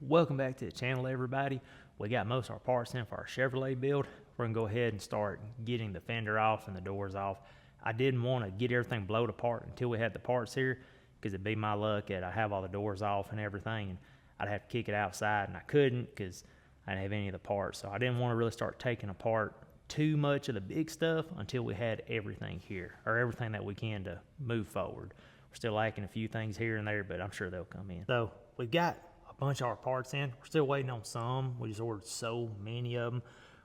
Welcome back to the channel, everybody. We got most of our parts in for our Chevrolet build. We're gonna go ahead and start getting the fender off and the doors off. I didn't want to get everything blowed apart until we had the parts here, because it'd be my luck that I have all the doors off and everything, and I'd have to kick it outside, and I couldn't because I didn't have any of the parts. So I didn't want to really start taking apart too much of the big stuff until we had everything here, or everything that we can to move forward. We're still lacking a few things here and there, but I'm sure they'll come in. So we've got a bunch of our parts in. We're still waiting on some. We just ordered so many of them.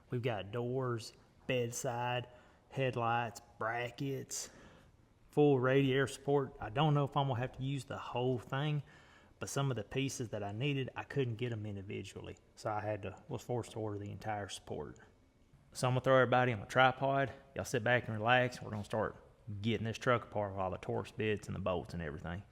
We've got doors, bedside, headlights, brackets, full radiator support. I don't know if I'm gonna have to use the whole thing, but some of the pieces that I needed, I couldn't get them individually, so was forced to order the entire support. So I'm gonna throw everybody on a tripod. Y'all sit back and relax. We're gonna start getting this truck apart with all the Torx bits and the bolts and everything.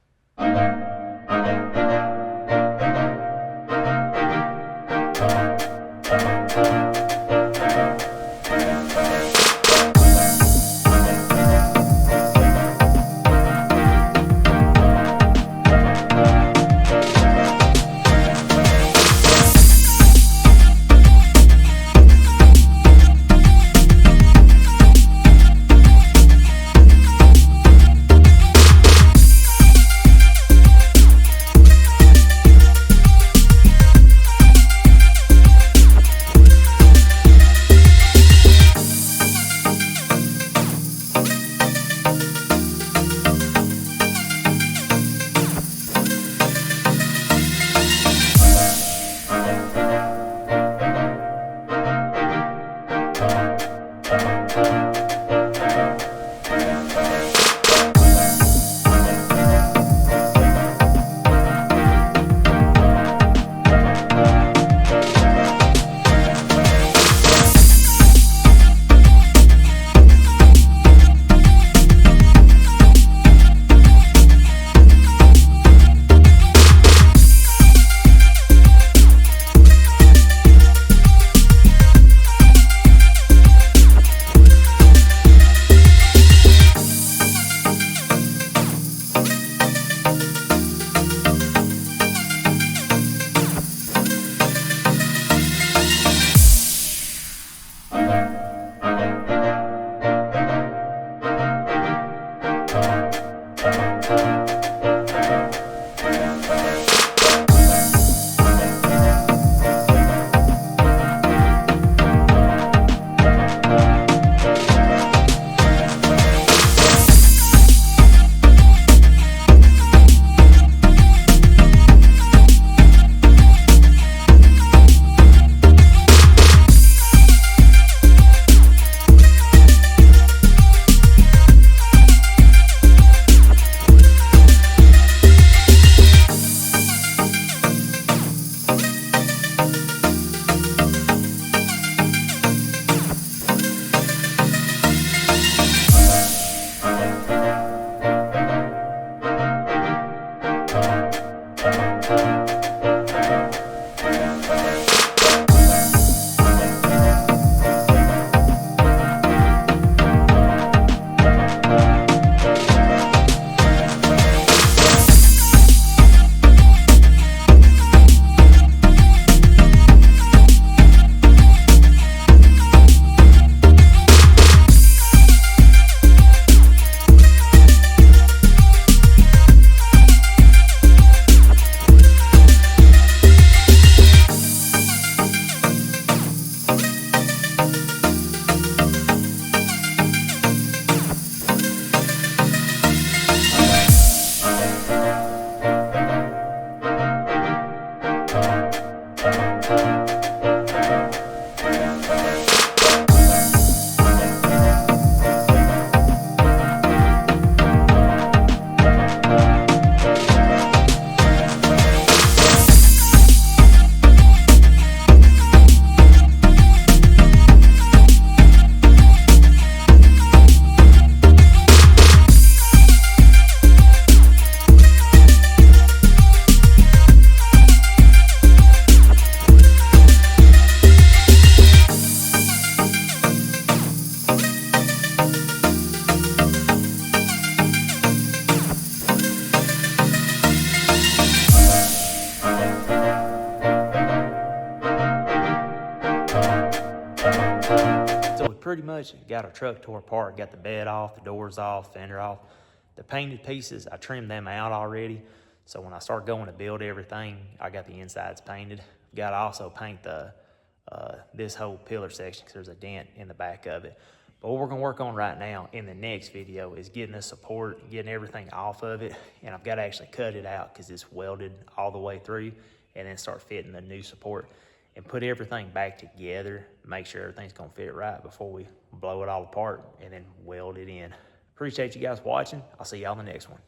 much got our truck tore apart, got the bed off, the doors off, fender off. The painted pieces, I trimmed them out already. So when I start going to build everything, I got the insides painted. Got to also paint the this whole pillar section because there's a dent in the back of it. But what we're gonna work on right now in the next video is getting the support, getting everything off of it. And I've got to actually cut it out because it's welded all the way through, and then start fitting the new support and put everything back together, make sure everything's gonna fit right before we blow it all apart and then weld it in. Appreciate you guys watching. I'll see y'all in the next one.